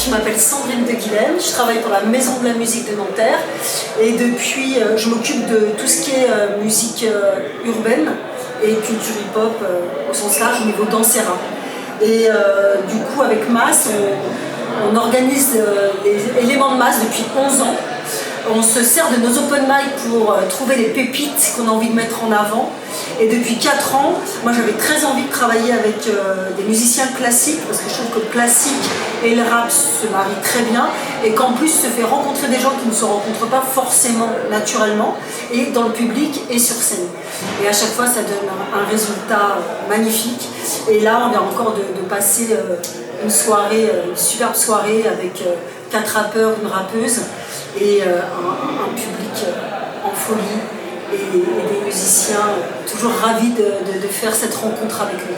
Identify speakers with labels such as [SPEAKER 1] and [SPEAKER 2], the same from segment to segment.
[SPEAKER 1] Je m'appelle Sandrine de Guilhem, je travaille pour la Maison de la musique de Nanterre et depuis je m'occupe de tout ce qui est musique urbaine et culture hip-hop au sens large au niveau dansera. Et du coup avec Mass, on organise les éléments de Mass depuis 11 ans. On se sert de nos open mic pour trouver les pépites qu'on a envie de mettre en avant. Et depuis 4 ans, moi j'avais très envie de travailler avec des musiciens classiques parce que je trouve que le classique et le rap se marient très bien et qu'en plus se fait rencontrer des gens qui ne se rencontrent pas forcément naturellement et dans le public et sur scène. Et à chaque fois ça donne un résultat magnifique. Et là on vient encore de passer une soirée, une superbe soirée avec 4 rappeurs, une rappeuse et un public en folie et des musiciens toujours ravis de faire cette rencontre avec nous.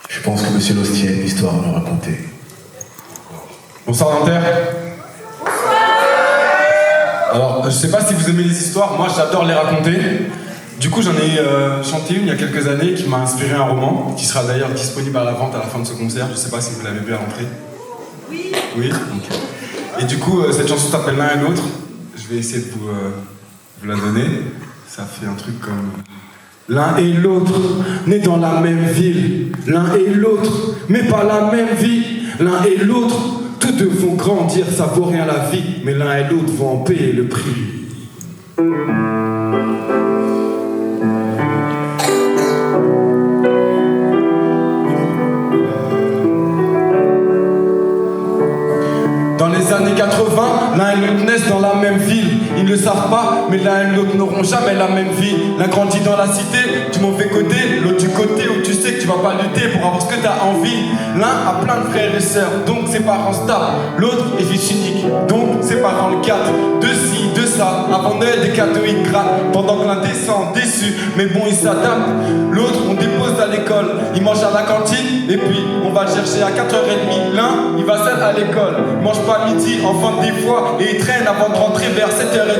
[SPEAKER 2] Je pense que Monsieur Lostier a une histoire à nous raconter.
[SPEAKER 3] Bonsoir Nanterre. Alors, je sais pas si vous aimez les histoires, moi j'adore les raconter. Du coup, j'en ai chanté une il y a quelques années qui m'a inspiré un roman, qui sera d'ailleurs disponible à la vente à la fin de ce concert. Je sais pas si vous l'avez vu à l'entrée.
[SPEAKER 1] Oui.
[SPEAKER 3] Oui, ok. Et du coup, cette chanson s'appelle L'un et l'autre. Je vais essayer de vous la donner. Ça fait un truc comme... L'un et l'autre, nés dans la même ville. L'un et l'autre, mais pas la même vie. L'un et l'autre, tous deux vont grandir, ça vaut rien la vie. Mais l'un et l'autre vont en payer le prix. Dans les années 80, l'un et l'autre naissent dans la même ville. Ils ne le savent pas, mais l'un et l'autre n'auront jamais la même vie. L'un grandit dans la cité, du mauvais côté, l'autre du côté où tu sais que tu vas pas lutter pour avoir ce que tu as envie. L'un a plein de frères et sœurs, donc ses parents stables. L'autre est fils unique, donc ses parents le gâtent. De ci, de ça, avant Noël des cadeaux ils grattent. Pendant que l'un descend déçu, mais bon il s'adapte. L'autre on dépose à l'école, il mange à la cantine. Et puis on va le chercher à 4h30. L'un il va seul à l'école, il mange pas à midi, enfant des fois. Et il traîne avant de rentrer vers 7h30.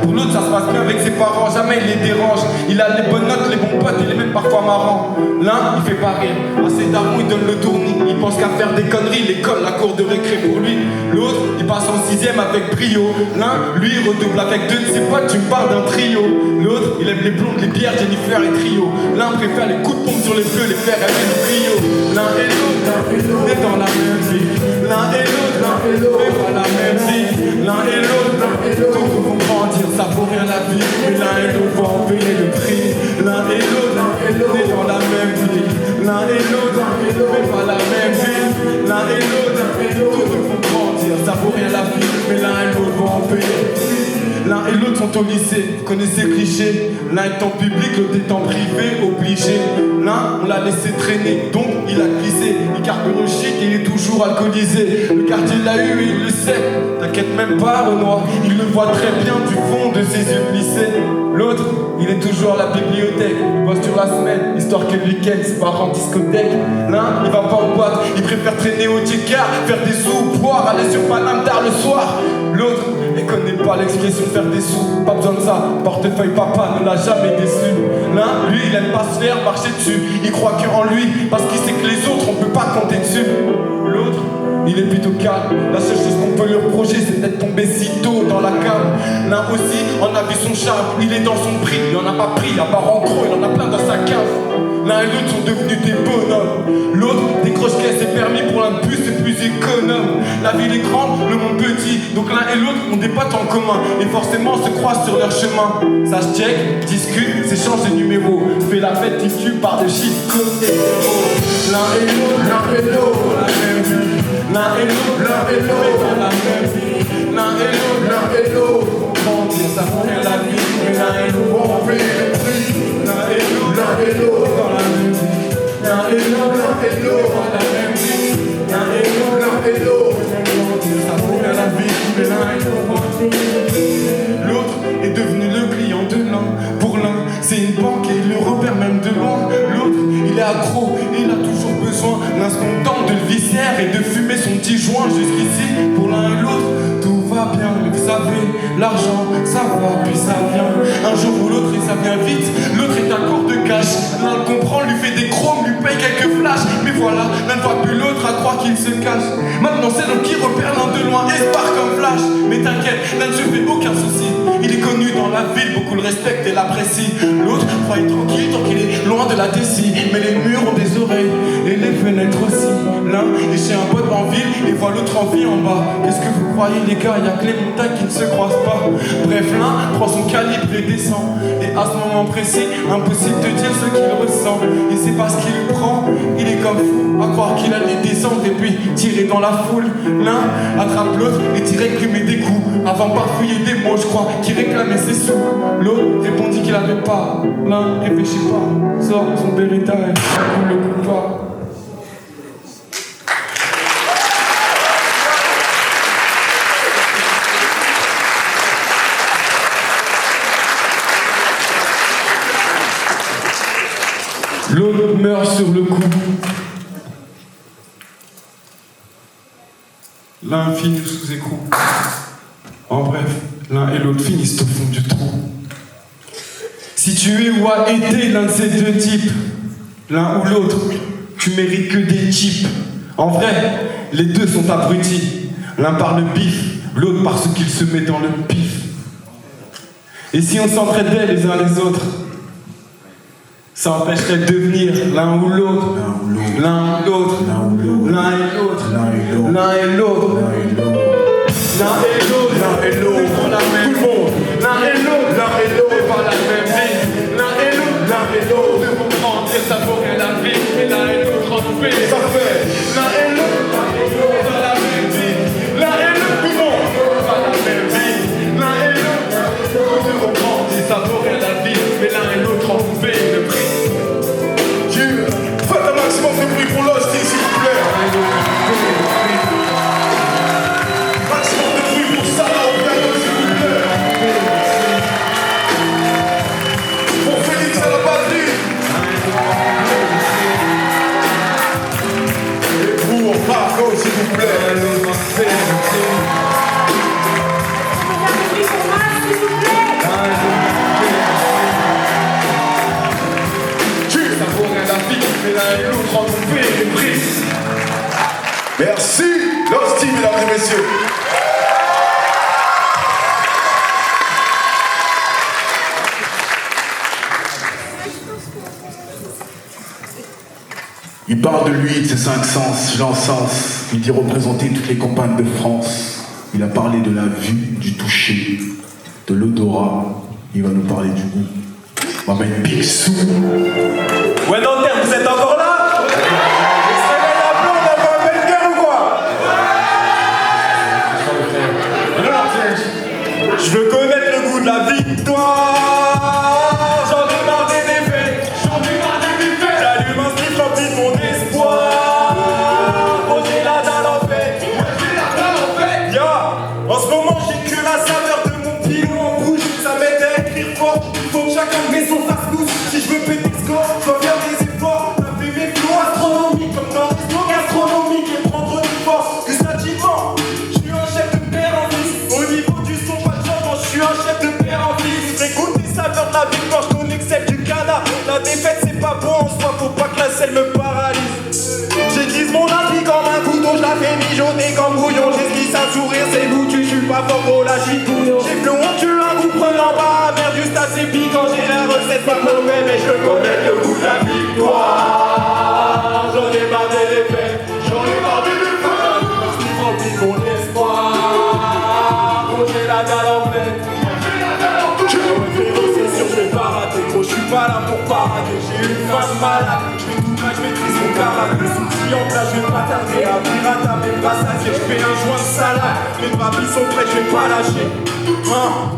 [SPEAKER 3] Pour l'autre ça se passe bien avec ses parents, jamais il les dérange. Il a les bonnes notes, les bons potes et les mêmes parfois marrants. L'un, il fait pas rire, à ses darons, il donne le tournis. Il pense qu'à faire des conneries, l'école, la cour de récré pour lui. L'autre, il passe en 6ème avec brio. L'un, lui, il redouble avec deux de ses potes, tu me parles d'un trio. L'autre, il aime les blondes, les bières, Jennifer et trio. L'un préfère les coups de pompe sur les feux, les fers avec le brio. L'un et l'autre, est dans la même vie. L'un et l'autre, mais pas la même vie. L'un et l'autre, tous vont grandir, ça vaut rien la vie. Mais l'un et l'autre vont en payer le prix. L'un et l'autre, est dans la même vie. L'un et l'autre, mais pas la même vie. L'un et l'autre, tous vont grandir, ça vaut rien la vie. Mais l'un et l'autre vont en payer le prix. L'un et l'autre sont au lycée, vous connaissez le cliché. L'un est en public, l'autre est en privé, obligé. L'un, on l'a laissé traîner, donc il a glissé. Il carbure chic, il est toujours alcoolisé. Le quartier l'a eu et il le sait. T'inquiète même pas, Renoir, il le voit très bien du fond de ses yeux plissés. L'autre, il est toujours à la bibliothèque. Il bosse sur la semaine, histoire que le week-end se part en discothèque. L'un, il va pas en boîte, il préfère traîner au Tchekar, faire des sous, boire, aller sur Paname tard le soir. L'autre, il connaît pas l'expression faire des sous, pas besoin de ça, portefeuille papa ne l'a jamais déçu. L'un, lui, il aime pas se faire marcher dessus, il croit qu'en lui, parce qu'il sait que les autres, on peut pas compter dessus. L'autre, il est plutôt calme, la seule chose qu'on peut lui reprocher, c'est d'être tombé si tôt dans la cave. L'un aussi, en a vu son charme, il est dans son prix, il en a pas pris, à part en gros, il en a plein dans sa cave. L'un et l'autre sont devenus des bonhommes. L'autre décroche caisse et permis pour l'un de plus, c'est plus économe. La ville est grande, le monde petit, donc l'un et l'autre ont des potes en commun. Et forcément se croisent sur leur chemin. Ça se check, discute, s'échange des numéros. Fait la fête issue par des chiffres côté. L'un et l'autre, la même vie. L'un et l'autre, dans la même vie. L'un et l'autre, grandir, ça vaut rien la vie. Mais l'un et l'autre vont payer le prix. L'un et l'autre, dans la même vie. L'un et l'autre, dans la même vie. L'un et l'autre, grandir, ça vaut rien la vie. Mais l'un et l'autre vont payer le prix. L'autre est devenu le client de l'un. Pour l'un, c'est une banque et il le repère même de loin. L'autre, il est accro et il a toujours besoin. L'un se contente de le viscère et de fumer son petit joint. Jusqu'ici, pour l'un et l'autre, tout va bien. Mais vous savez, l'argent, ça va puis ça vient. Un jour ou l'autre et ça vient vite. L'autre est à court de cash. L'un le comprend, lui fait des chromes, lui paye quelques flashs. Mais voilà, l'un ne voit plus l'autre à croire qu'il se cache. Maintenant c'est l'autre qui repère l'un de loin et se part comme flash. Mais t'inquiète, l'un ne se fait aucun souci. Il est connu dans la ville, beaucoup le respectent et l'apprécient. L'autre croit tranquille tant qu'il est loin de la décie. Mais les murs ont des oreilles et les fenêtres aussi. L'un est chez un pote en ville et voit l'autre en vie en bas. Qu'est-ce que vous croyez les gars, y'a que les montagnes qui ne se croisent pas. Bref, l'un prend son calibre et descend. Et à ce moment précis, impossible de dire ce qu'il ressent. Et c'est parce qu'il le prend, il est comme fou à croire qu'il allait descendre et puis tirer dans la foule. L'un attrape l'autre et direct lui met des coups. Avant de parfouiller des mots, je crois, qui réclamait ses sous. L'autre répondit qu'il avait pas. L'un réfléchit pas, sort son Beretta et ne le coupe pas. L'autre meurt sur le coup. L'un finit sous écrou. En bref, l'un et l'autre finissent au fond du trou. Si tu es ou as été l'un de ces deux types, l'un ou l'autre, tu mérites que des types. En vrai, les deux sont abrutis. L'un par le bif, l'autre parce qu'il se met dans le pif. Et si on s'entraidait les uns les autres, ça empêcherait de devenir l'un ou l'autre, l'un ou l'autre, l'un et l'autre, l'un et l'autre, l'un et l'autre, pour la même monde, l'un et l'autre, par la même vie, l'un et l'autre, de comprendre, ça vaut rien la vie, mais l'un et l'autre en paix, ça fait, l'un et l'autre, dans la même vie, l'un et l'autre, tout le monde, par la même vie, l'un et l'autre, de comprendre, ça vaut rien la vie, mais l'un et l'autre en paix le prix. Faites un maximum de bruit pour l'hostie, s'il vous plaît. Maximum de bruit pour
[SPEAKER 2] Merci, Losty, mesdames et messieurs. Il parle de lui, de ses 5 sens, je l'encense. Il dit représenter toutes les campagnes de France. Il a parlé de la vue, du toucher, de l'odorat. Il va nous parler du goût. On va mettre Big Sou.
[SPEAKER 3] Ouais, Nanterre, vous êtes encore là? Je veux connaître le goût de la victoire. J'en ai marre des défaites. J'allume un slip rempli de mon espoir. Oh, j'ai la dalle en fait. Yo, en ce moment j'ai que la saveur de mon pilon en bouche. Ça m'aide à écrire fort. Il faut que chacun met son face-pouce. Si je veux péter le score, je dois faire des efforts. Taper mes flots astronomiques comme dans l'histoire gastronomique et prendre du force. Gustativement, je suis un chef de père en fils. Au niveau du son, pas de changement, je suis un chef de père en fils. J'ai goûté saveur de la victoire, je connais que celle du Ghana. La défaite c'est pas bon en soi, faut pas que la selle me paralyse. J'aiguise mon avis comme un couteau, je la fais mijoter comme bouillon. J'esquisse un sourire, c'est foutu, je suis pas fort pour la chute bouillon. J'ai plus onctueux, un goût prenant bas, merde juste assez piquant. J'ai la recette pas mauvaise, mais je connais le goût de la victoire. J'en ai marre des défaites, j'en ai marre des défaites. Je remplis mon espoir. Oh, j'ai la dalle en fait. C'est sûr, je vais pas rater, gros, je suis pas là pour parader. J'ai une femme malade, je fais tout mal, je maîtrise mon camarade. Le souci en place, je vais pas tarder à pirata, même pas satisfier. Je fais un joint de salade, mes papilles sont prêts, je vais pas lâcher.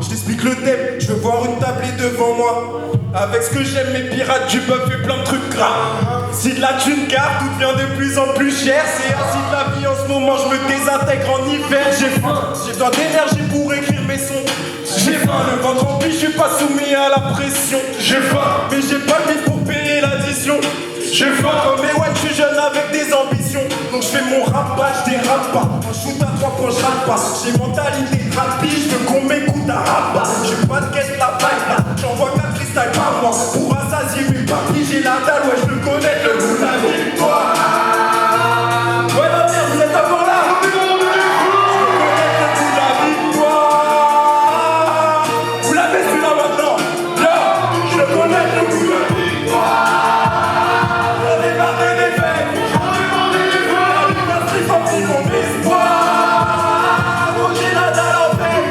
[SPEAKER 3] Je t'explique le thème, je veux voir une tablée devant moi. Avec ce que j'aime, mes pirates du bœuf et plein de trucs gras. Si de la thune garde, tout devient de plus en plus cher. C'est ainsi de la vie en ce moment, je me désintègre en hiver. J'ai faim, j'ai besoin d'énergie pour écrire mes sons. J'ai faim, le ventre rempli, je suis pas soumis à la pression. J'ai faim, mais j'ai pas le vide pour payer l'addition. J'ai faim, mais ouais, je suis jeune avec des ambitions. Donc je fais mon rap pas, je dérape pas. Un shoot à 3 points, je rate pas. J'ai mentalité rapide, je veux qu'on m'écoute à rap. J'ai pas de caisse, la paille là. J'envoie 4 cristal par mois. Pour rassasier mes papilles, j'ai la dalle, ouais, je veux connaître le goût de la victoire. Ouais, la merde, vous êtes encore là? Je veux connaître le goût de la victoire. Vous l'avez celui-là maintenant? Là, je veux connaître le goût de la victoire. Mon espoir, oh j'ai la dalle en fait.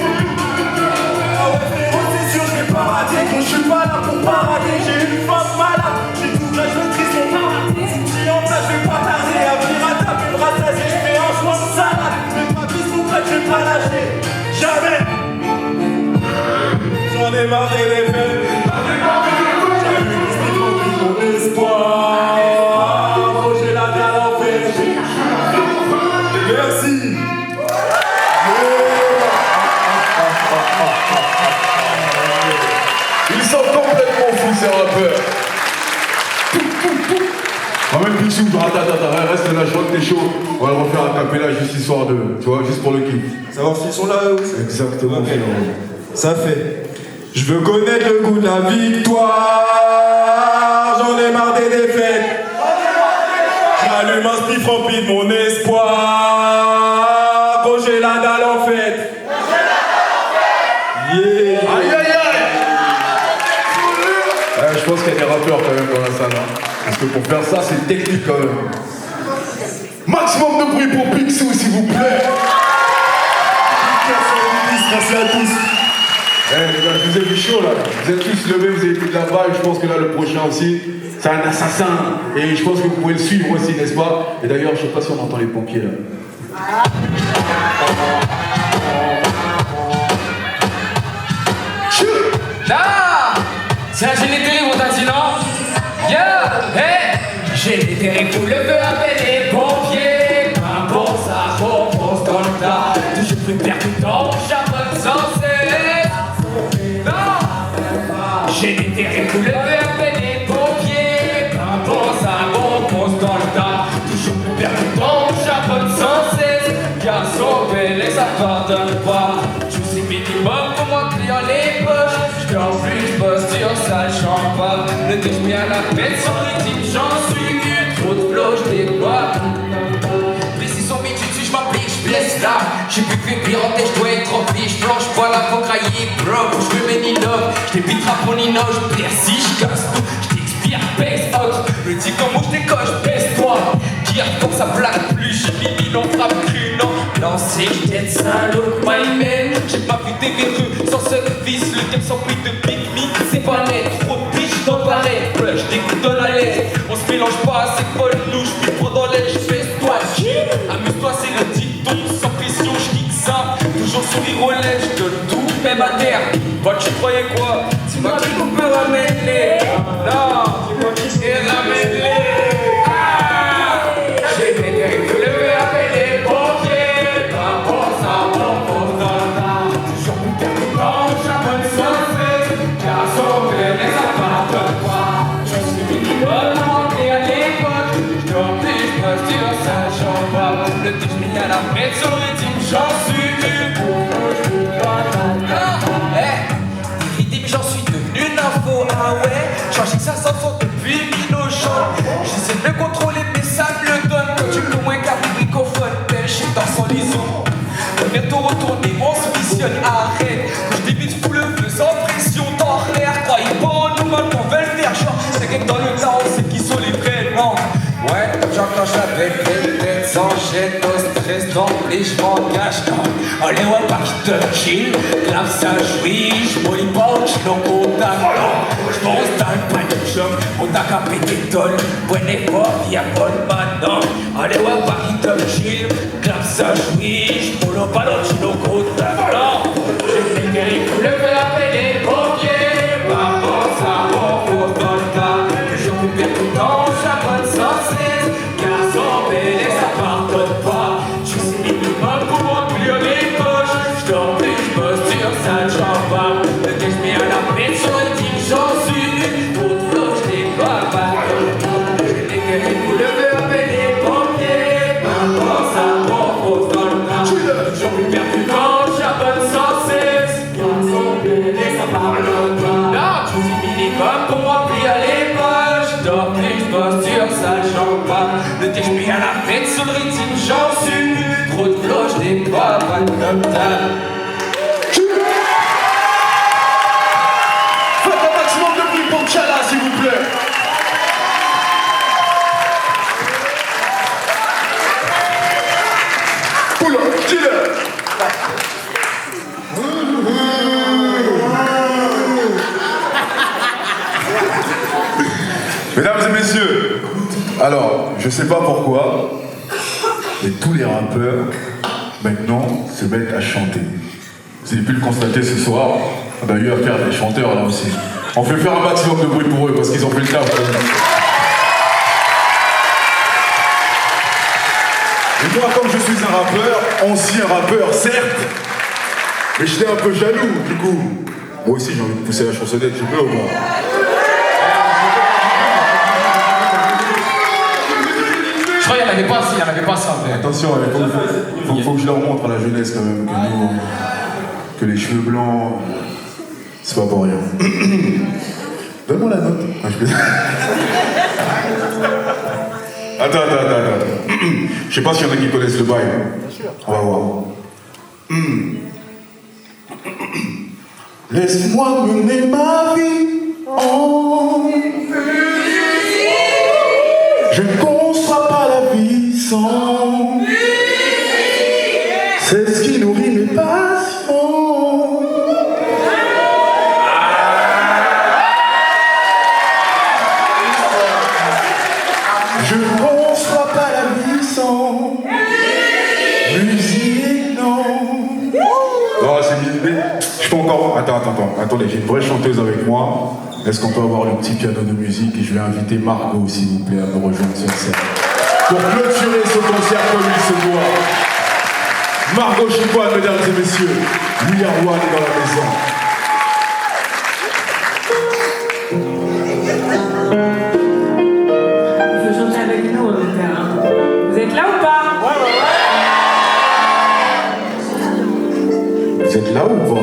[SPEAKER 3] Ah ouais frérot c'est sûr je vais pas rater. Quand je suis pas là pour parader. J'ai une femme malade, j'ai tout là je maîtrise mon karaté. Si en place je vais pas tarder. À venir à taper le rassasier. Je fais un joint de salade. Mes papilles sont prêtes, je vais pas lâcher. Jamais. J'en ai marre des défaites. J'ai eu mon espoir. Oh j'ai la dalle en fait. Merci.
[SPEAKER 2] Ils sont complètement fous, ces rappeurs. Ah, même Pichou, attends, reste là, je vois que t'es chaud. On va le refaire à cappella juste histoire de. Tu vois, juste pour le kiff.
[SPEAKER 3] Savoir s'ils sont là eux aussi.
[SPEAKER 2] Exactement.
[SPEAKER 3] Okay. Ça fait. Je veux connaître le goût de la victoire. J'en ai marre des défaites. J'allume un spliff rempli de mon espoir. Oh j'ai la dalle en fait. Yeah.
[SPEAKER 2] Aïe aïe aïe. Je pense qu'il y a des rappeurs quand même dans la salle. Hein. Parce que pour faire ça, c'est technique quand même. Maximum de bruit pour Picsou, s'il vous plaît.
[SPEAKER 3] Merci à tous.
[SPEAKER 2] Les gars, je vous ai vu chaud là. Vous êtes tous levés, vous avez pris de la balle. Je pense que là, le prochain aussi, c'est un assassin. Et je pense que vous pouvez le suivre aussi, n'est-ce pas? Et d'ailleurs, je sais pas si on entend les pompiers là.
[SPEAKER 4] Là, c'est un génétique, mon tati, non? Yeah, hey, génétique pour le feu, appelle les pompiers. Un bon ça repose dans le tas. Toujours plus percutant, charbonne sans cesse. Non, génétique pour le feu, appelle les pompiers. Un bon ça repose dans le tas. Toujours plus percutant, charbonne sans cesse. Car sauver les ça pardonne pas. Minimum pour moi client les poches. J'dors plus, j'bosse sur ça, j'en pas. Le déj mis à la pète sur rythme, j'en suis. Trop de flow, j'déboîte. Précis son là. J'ai pu faire pire en tête, je dois être trop fiche. Blanche, bois la faut crailler, bro. Je veux mes ninoves, je t'épite à mon nino, je persis, je casse tout. Je t'expire, baisse out. Le dit comment je décoche, baisse-toi. Dire pour sa blague plus, j'ai mis non frappe cru, non. Non, c'est que j'étais salaud, my man. J'ai pas vu des verrues sans service, le thème sans prix de pique me. C'est pas net, trop de bitch dans pareil. Je t'écoute dans la lettre, on se mélange pas, c'est pas le louche. Puis pendant l'aile, je fais toi, amuse-toi, c'est le dicton. Sans pression, je kick ça. Toujours sourire aux lèvres, je donne tout, même à terre. Moi, tu croyais quoi? C'est moi qui peux ramener. Non, c'est moi qui sais ramener. J'ai des dérives, je le veux appeler les pompiers. Pas pour ça, on pose dans le tas. Toujours plus terminant, jamais sauvé. Car sauver les appartements pas. Je suis minimum, rentré à l'époque. Je t'en prie, je me sur ça, j'en vois. Le touche mis à la fête sur le rythme, j'en suis une. Rythme, j'en suis devenu une info, ah ouais. Changer que ça s'en depuis Minochan. J'essaie de le contrôler, mais ça me le donne. Quand tu peux moins qu'un bricophone, belle shit dans son liaison. Bientôt retourner, on se visionne, arrête. Quand je débute fou le feu sans pression, dans l'air. Croyez pas en nous, maintenant, veulent faire genre. C'est que dans le temps, on sait qui sont les vrais, non. Ouais, j'enclenche la belle tête, sans jet, no stress, d'emblée, je m'engage. Allez, ouais, pas qui te chill, clap, ça jouit, j'mouille pas, j'l'en contact. J'pense dans le pain de choc, on t'a qu'à péter tolle. Bonne époque, y'a bonne maintenant. Allez, ouais, pas qui te chill, clap, ça jouit, j'mouille pas, j'l'en contact. J'ai fait guérir, vous le faites appeler les pompiers. Pas pour ça, on pose dans le tas. Je vous perds tout le temps, j'abonne sans cesse. Car sauver les appartements pas. Je suis minimum pour remplir les poches. J'dors plus, j'bosse sur ça, j'en bats. Le texte met à la pète sur le team, j'en suis une. Pour de l'eau, j't'ai pas battu. J'ai des guéris, vous le faites appeler les pompiers. Pas pour ça, on pose dans le tas. Toujours plus perdu quand j'abonne sans cesse. Car sauver les appartements pas. Là, je suis minimum pour remplir les poches. J'dors plus, j'bosse sur ça, j'en bats. Le texte met à la fête sur le rythme, j'en suis une. Trop de cloches, des pas comme ça.
[SPEAKER 2] Faites un maximum de bruit pour Tchala, s'il vous plaît. Oula, dis-le. Mesdames et messieurs, alors, je sais pas pourquoi, mais tous les rappeurs, maintenant, se mettent à chanter. Vous avez pu le constater ce soir, on a eu affaire à des chanteurs là aussi. On fait faire un maximum de bruit pour eux parce qu'ils ont fait le taf. Et moi, comme je suis un rappeur, ancien rappeur, certes, mais j'étais un peu jaloux, du coup. Moi aussi, j'ai envie de pousser la chansonnette, je peux au moins.
[SPEAKER 4] Je crois qu'il n'y en avait pas assez, il n'y en avait pas ça. Mais...
[SPEAKER 2] Attention, il faut que je leur montre à la jeunesse quand même que nous, que les cheveux blancs, c'est pas pour rien. Donne-moi la note. Ah, Attends. Je sais pas s'il y en a qui connaissent le bail. On va voir. Laisse-moi mener ma vie en... Je ne conçois pas la vie sans... C'est ce qui nourrit mes passions. Je ne conçois pas la vie sans... Musique, non. Non, c'est bien. Je peux encore... Attendez, j'ai une vraie chanteuse avec moi. Est-ce qu'on peut avoir le petit piano de musique? Et je vais inviter Margot, s'il vous plaît, à me rejoindre sur scène. Pour clôturer ce concert comme il se doit. Margot Chicoine, mesdames et messieurs. Louis Arwan est dans la maison.
[SPEAKER 5] Il faut chanter avec nous, vous êtes là ou pas?
[SPEAKER 2] Vous êtes là ou pas?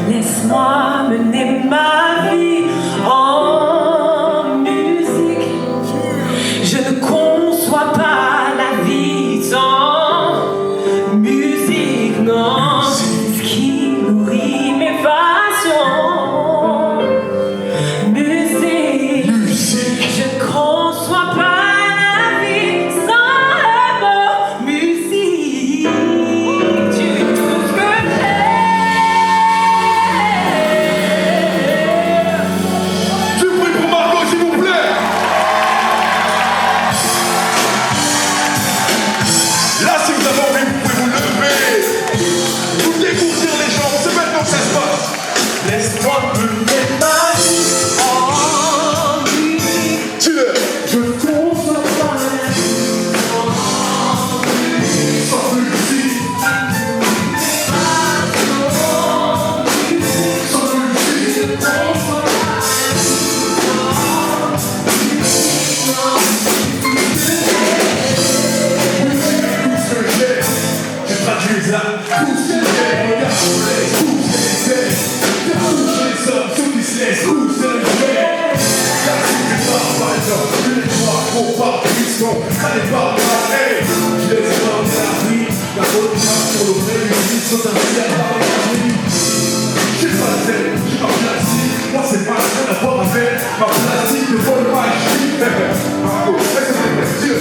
[SPEAKER 5] Laisse-moi
[SPEAKER 2] ça. Pousser les ailes, regarde qu'on laisse pousser les ailes. Faire toucher les hommes, ceux qui se laissent pousser les ailes. Car si tu pars par exemple, tu les vois qu'on part puissant, ça n'est pas pareil. Je laisse pas de la vie, la bonne marche pour le vrai, les vies sont un ciel par la nuit. J'ai pas de tête, j'ai pas plastique, moi c'est pas rien à voir avec ma plastique de bonne magie. Marco, laisse-moi Dieu.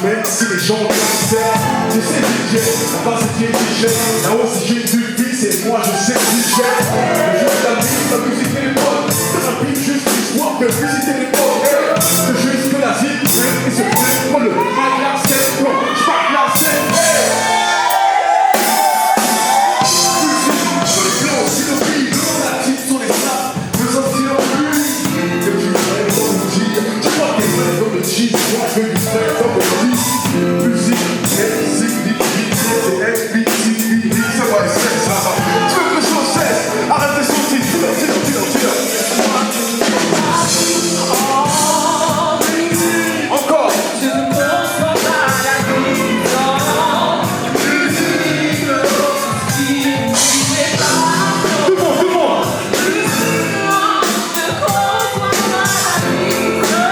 [SPEAKER 2] Même si les gens l'acceptent, je sais DJ, la base c'est DJ, là-haut c'est juste du fils et moi je sais DJ. Le jeu de la vie, la musique et les potes, ça rapide juste l'histoire de visiter les potes. C'est juste que la vie et se fait pour le mal la scène, bon, j'parle la scène. Musique, sur les plans, sur le beat, la type sur les snaps, me sentir en plus. Que tu rêves comme le dire, tu crois que t'es vrai comme le cheese, moi je veux du stress comme le cheese. Musique, exclusivité, c'est vrai, c'est ça. Tu veux que les choses cessent, arrête de sortir, tire. Encore. Je ne conçois pas la vision. Musique, tout le monde. Je conçois pas la vision.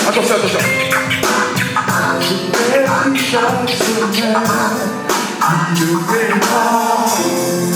[SPEAKER 2] Attention. Je vais chaque semaine, il ne fait pas.